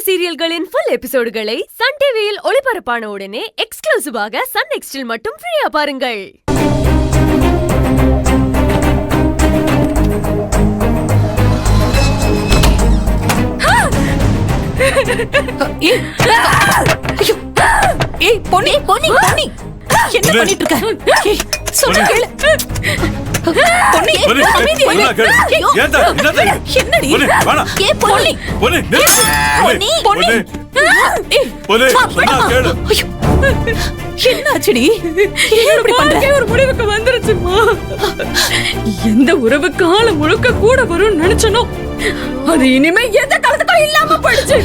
சீரியல்களின் full எபிசோடுகளை Sun டிவியில் ஒளிபரப்பான உடனே எக்ஸ்க்ளூசிவாக சன் நெக்ஸ்டில் மட்டும் ஃப்ரீயா பாருங்கள். ஏய் பொன்னி பொன்னி பொன்னி என்ன பண்ணிட்டு இருக்க? சொல்ல கேளு பொன்னி என்னடி? ஏ பொன்னி பொன்னி பொன்னி என்னாச்சுடி? இப்படி பண்ற? ஒரு முடிவுக்கு வந்துருச்சுமா. எந்த உறவு காலம் முழுக்க கூட வரும்னு நினைச்சனோ அது இனிமே எந்த காலத்துக்கும் இல்லாம போயிடுச்சு.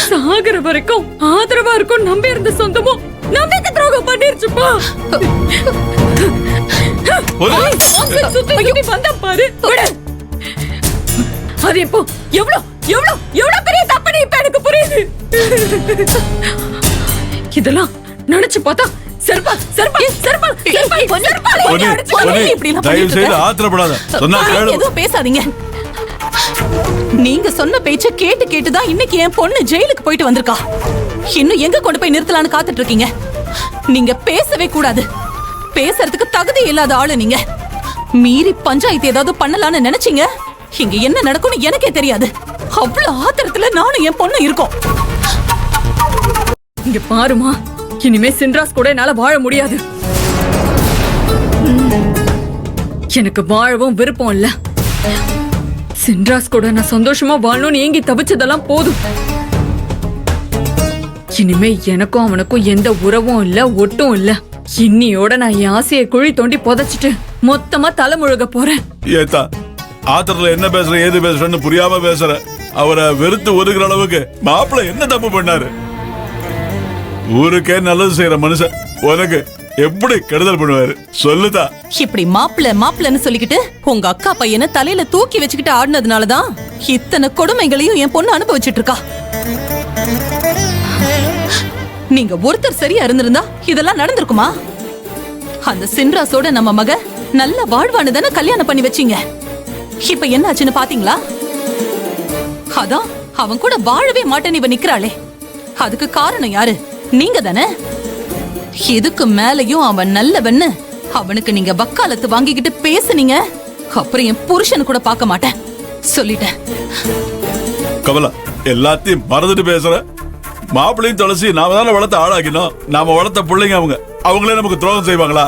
சாகர வரைக்கும் ஆதரவா இருக்கும் நம்பி இருந்த சொந்தமும் நம்பிக்கை துரோகம் பண்ணிருச்சுப்பா. சுத்தி வந்தா பாரு. அது இப்போ எவ்வளவு எவ்வளவு எவ்வளவு பெரிய தப்பு இப்ப எனக்கு புரியுது. இதெல்லாம் நினைச்சு பார்த்தா பேசாதீங்க. நீங்க சொன்ன பேச்ச கேட்டு கேட்டுதான் இன்னைக்கு என் பொண்ணு ஜெயிலுக்கு போயிட்டு வந்திருக்கா. இன்னும் எங்க கொண்டு போய் நிறுத்தலான்னு காத்துட்டு இருக்கீங்க. நீங்க பேசவே கூடாது. பேசுறதுக்கு தகுதி இல்லாத ஆளு நீங்க. மீறி பஞ்சாயத்து ஏதாவது பண்ணலான்னு நினைச்சீங்க. இங்க என்ன நடக்கும்னு எனக்கே தெரியாது. அவ்வளவு ஆத்திரத்துல நானும் என் பொண்ணு இருக்கோம். இங்க பாருமா, இனிமே சின்ராஸ் கூட என்னால வாழ முடியாது. எனக்கு வாழவும் விருப்பம் இல்ல. சின்ராஸ் கூட நான் சந்தோஷமா வாழணும்னு ஏங்கி தவிச்சதெல்லாம் போதும். இனிமே எனக்கும் அவனுக்கும் எந்த உறவும் இல்ல, ஒட்டும் இல்ல. இன்னியோட நான் என் ஆசையை குழி தோண்டி புதைச்சிட்டு மொத்தமா தலைமுழுக போறேன். ஏத்தா ஆத்திரத்துல என்ன பேசுற ஏது பேசுறன்னு புரியாம பேசுற. அவரை வெறுத்து ஒதுக்குற அளவுக்கு மாப்பிள்ள என்ன தப்பு பண்ணாரு? ஊருக்கே நல்லது செய்யற மனுஷன் உனக்கு எப்படி கெடுதல் பண்ணுவாரு சொல்லுதா? இப்படி மாப்பிள்ள மாப்பிள்ளன்னு சொல்லிக்கிட்டு உங்க அக்கா பையனை தலையில தூக்கி வச்சுக்கிட்டு ஆடினதுனாலதான் இத்தனை கொடுமைகளையும் என் பொண்ணு அனுபவிச்சுட்டு இருக்கா. நீங்க ஒருத்தர் சரியா இருந்திருந்தா இதெல்லாம் நடந்திருக்குமா? அந்த சின்ராஸோட நம்ம மக நல்ல வாழ்வானு தானே கல்யாணம் பண்ணி வச்சீங்க. இப்ப என்ன ஆச்சுன்னு பாத்தீங்களா? அதான் அவன் கூட வாழவே மாட்டேன்னு இவ நிக்கிறாளே. அதுக்கு காரணம் யாரு? நீங்க தானே. இதுக்கு மேலையும் அவன் நல்லவன்னு அவனுக்கு நீங்க வக்காலத்து வாங்கிக்கிட்டு பேசுனீங்க. அப்புறம் என் புருஷன் கூட பார்க்க மாட்டேன் சொல்லிட்டேன். கமலா எல்லாத்தையும் மறந்துட்டு பேசுற. மாப்பிள்ளையும் துளசி நாம தானே வளர்த்த ஆளாக்கினோம். நாம வளர்த்த பிள்ளைங்க அவங்களே நமக்கு துரோகம் செய்வாங்களா?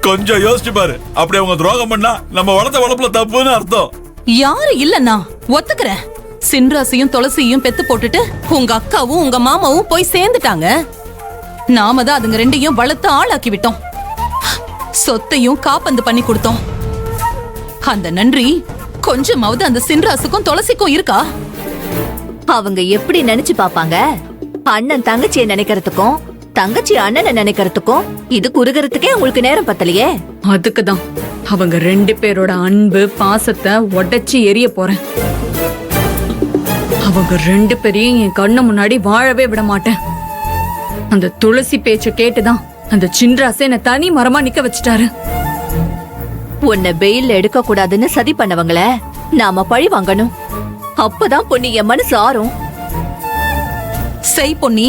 கொஞ்சம் யோசிச்சு பாரு. அப்படி அவங்க துரோகம் பண்ணா நம்ம வளர்த்த வளர்ப்புல தப்புன்னு அர்த்தம். யாரு இல்லன்னா ஒத்துக்கிறேன். சின்ராசையும் துளசியும் பெத்து போட்டுட்டு உங்க அக்காவும் உங்க மாமாவும் போய் சேர்ந்துட்டாங்க. நாம தான் அதுங்க ரெண்டையும் வளர்த்து ஆளாக்கி விட்டோம். சொத்தையும் காப்பந்து பண்ணி கொடுத்தோம். அந்த நன்றி கொஞ்சமாவது அந்த சின்ராசுக்கும் துளசிக்கும் இருக்கா? அவங்க எப்படி நினைச்சு பாப்பாங்க? அண்ணன் தங்கச்சியை நினைக்கிறதுக்கும் தங்கச்சி அண்ணனை நினைக்கிறதுக்கும் இது குறுகிறதுக்கே உங்களுக்கு நேரம் பத்தலையே. அதுக்குதான் அவங்க ரெண்டு பேரோட அன்பு பாசத்தை உடைச்சி எரிய போறேன். அவங்க ரெண்டு பேரையும் என் கண்ணு முன்னாடி வாழவே விட மாட்டேன். அந்த துளசி பேச்ச கேட்டுதான் அந்த சின்ராசே என்ன தனி மரமா நிக்க வச்சுட்டாரு. உன்னை வெயில்ல எடுக்க கூடாதுன்னு சதி பண்ணவங்கள நாம பழி வாங்கணும். அப்பதான் பொன்னி என் மனசு ஆறும். செய் பொன்னி.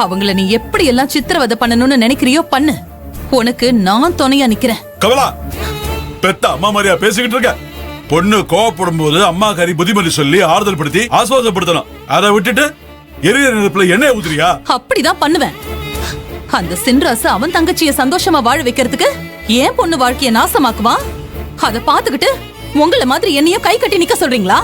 அவங்கள நீ எப்படி எல்லாம் சித்திரவதை பண்ணணும்னு நினைக்கிறியோ பண்ணு. உனக்கு நான் துணையா நிக்கிறேன். கமலா பெத்த அம்மா மாதிரியா பேசிக்கிட்டு இருக்க? பொண்ணு கோவப்படும் போது அம்மா கறி புத்திமதி சொல்லி ஆறுதல் படுத்தி ஆசுவாசப்படுத்தணும். அதை விட்டுட்டு எரிய நெருப்புல எண்ணெய் ஊத்துறியா? அப்படிதான் பண்ணுவேன். அந்த சின்ராசு அவன் தங்கச்சிய சந்தோஷமா வாழ வைக்கிறதுக்கு ஏன் பொண்ணு வாழ்க்கைய நாசமாக்குவான்? அத பாத்துக்கிட்டு உங்கள மாதிரி என்னையும் கை கட்டி நிக்க சொல்றீங்களா?